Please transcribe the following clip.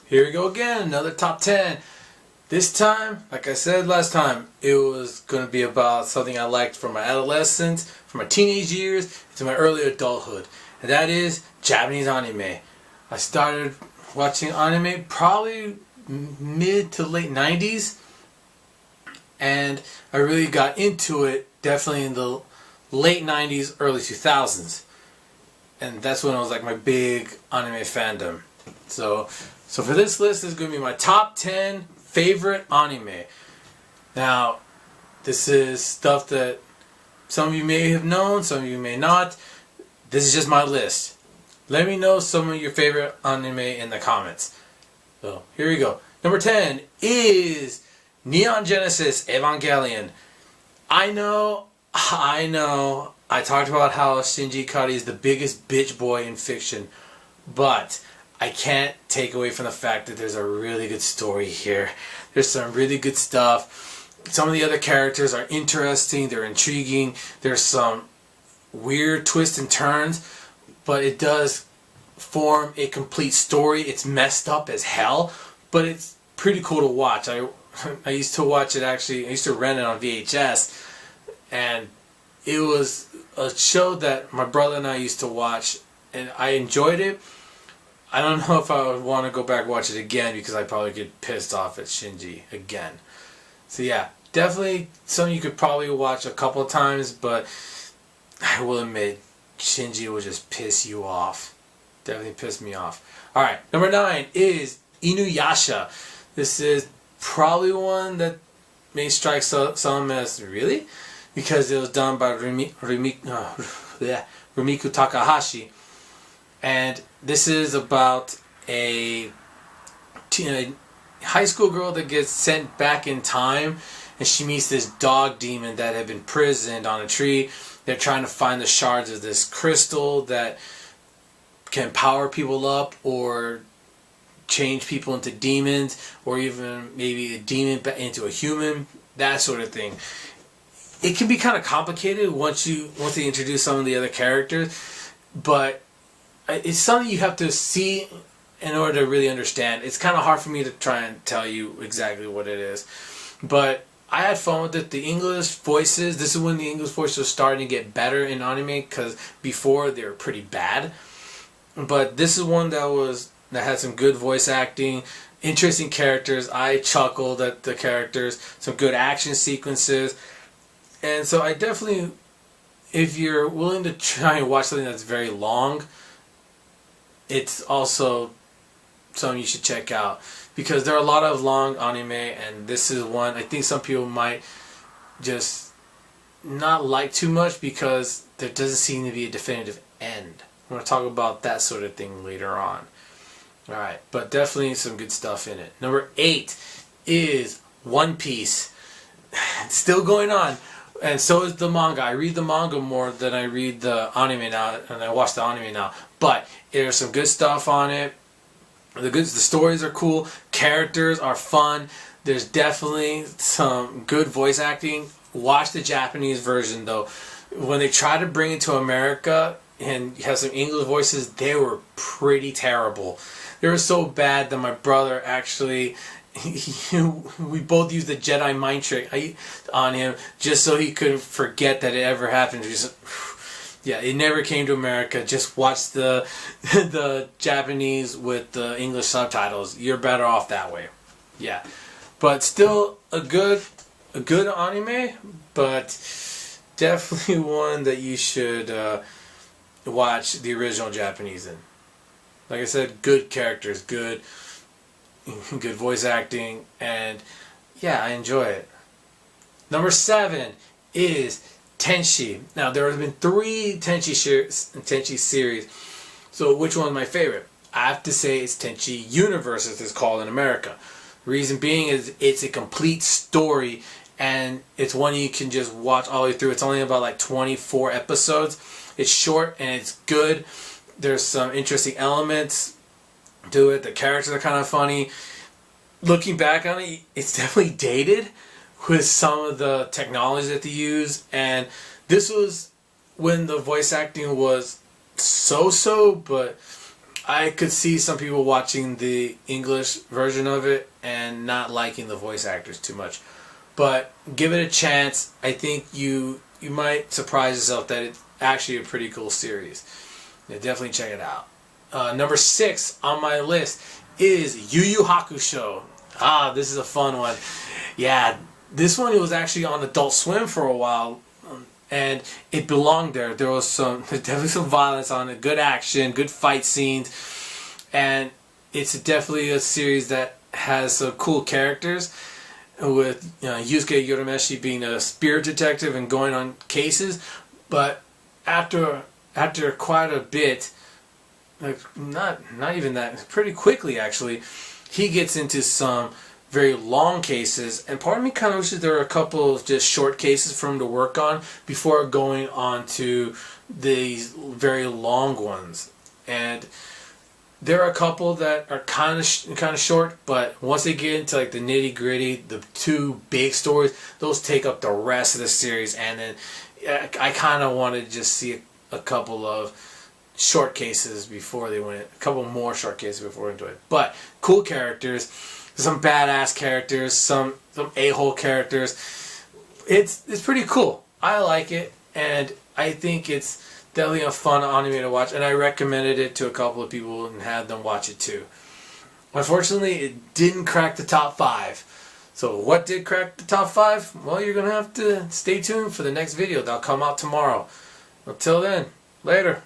Here we go again, another top 10. This time, like I said last time, it was going to be about something I liked from my adolescence, from my teenage years, to my early adulthood. And that is Japanese anime. I started watching anime probably mid to late 90s. And I really got into it definitely in the late 90s, early 2000s. And that's when I was like my big anime fandom. So for this list, this is going to be my top 10 favorite anime. Now, this is stuff that some of you may have known, some of you may not. This is just my list. Let me know some of your favorite anime in the comments. So, here we go. Number 10 is Neon Genesis Evangelion. I know. I talked about how Shinji Ikari is the biggest bitch boy in fiction, but I can't take away from the fact that there's a really good story here. There's some really good stuff. Some of the other characters are interesting, they're intriguing, there's some weird twists and turns, but it does form a complete story. It's messed up as hell, but it's pretty cool to watch. I used to watch it actually, I used to rent it on VHS, and it was a show that my brother and I used to watch, and I enjoyed it. I don't know if I would want to go back and watch it again because I'd probably get pissed off at Shinji again. So yeah, definitely something you could probably watch a couple of times, but I will admit, Shinji will just piss you off. Definitely pissed me off. Alright, number 9 is Inuyasha. This is probably one that may strike some as really, because it was done by Rumiko Takahashi. And this is about a high school girl that gets sent back in time, and she meets this dog demon that had been imprisoned on a tree. They're trying to find the shards of this crystal that can power people up or change people into demons, or even maybe a demon into a human, that sort of thing. It can be kind of complicated once they introduce some of the other characters, but it's something you have to see in order to really understand. It's kind of hard for me to try and tell you exactly what it is. But I had fun with it. The English voices, this is when the English voices are starting to get better in anime, because before they were pretty bad. But this is one that had some good voice acting, interesting characters. I chuckled at the characters, some good action sequences. And so I definitely, if you're willing to try and watch something that's very long, it's also something you should check out, because there are a lot of long anime, and this is one I think some people might just not like too much because there doesn't seem to be a definitive end. I'm going to talk about that sort of thing later on. Alright, but definitely some good stuff in it. Number 8 is One Piece. It's still going on. And so is the manga. I read the manga more than I read the anime now, and I watch the anime now. But there's some good stuff on it. The stories are cool. Characters are fun. There's definitely some good voice acting. Watch the Japanese version though. When they try to bring it to America and have some English voices, they were pretty terrible. They were so bad that my brother actually, we both used the Jedi mind trick on him just so he couldn't forget that it ever happened. Yeah, it never came to America. Just watch the Japanese with the English subtitles. You're better off that way. Yeah, but still a good anime, but definitely one that you should watch the original Japanese in. Like I said, good characters, good voice acting, and yeah, I enjoy it. Number 7 is Tenchi. Now, there have been 3 Tenchi series, so which one is my favorite? I have to say it's Tenchi Universe, as it's called in America. The reason being is it's a complete story, and it's one you can just watch all the way through. It's only about like 24 episodes. It's short and it's good. There's some interesting elements to it. The characters are kind of funny. Looking back on it, it's definitely dated with some of the technology that they use, and this was when the voice acting was so-so, but I could see some people watching the English version of it and not liking the voice actors too much. But give it a chance. I think you might surprise yourself that it's actually a pretty cool series. Yeah, definitely check it out. Number 6 on my list is Yu Yu Hakusho. This is a fun one. Yeah, this one was actually on Adult Swim for a while, and it belonged there. There's definitely some violence on it, good action, good fight scenes, and it's definitely a series that has some cool characters. With Yusuke Urameshi being a spirit detective and going on cases, but after quite a bit, like not even that, pretty quickly actually, he gets into some very long cases, and part of me kind of wishes there were a couple of just short cases for him to work on before going on to these very long ones. And there are a couple that are kind of short, but once they get into like the nitty gritty, the 2 big stories, those take up the rest of the series. And then I kind of want to just see a couple of short cases before they went. A couple more short cases before we went into it. But cool characters, some badass characters, some a-hole characters. It's pretty cool. I like it, and I think it's definitely a fun anime to watch, and I recommended it to a couple of people and had them watch it too. Unfortunately, it didn't crack the top 5. So what did crack the top 5? Well, you're going to have to stay tuned for the next video. That'll come out tomorrow. Until then, later.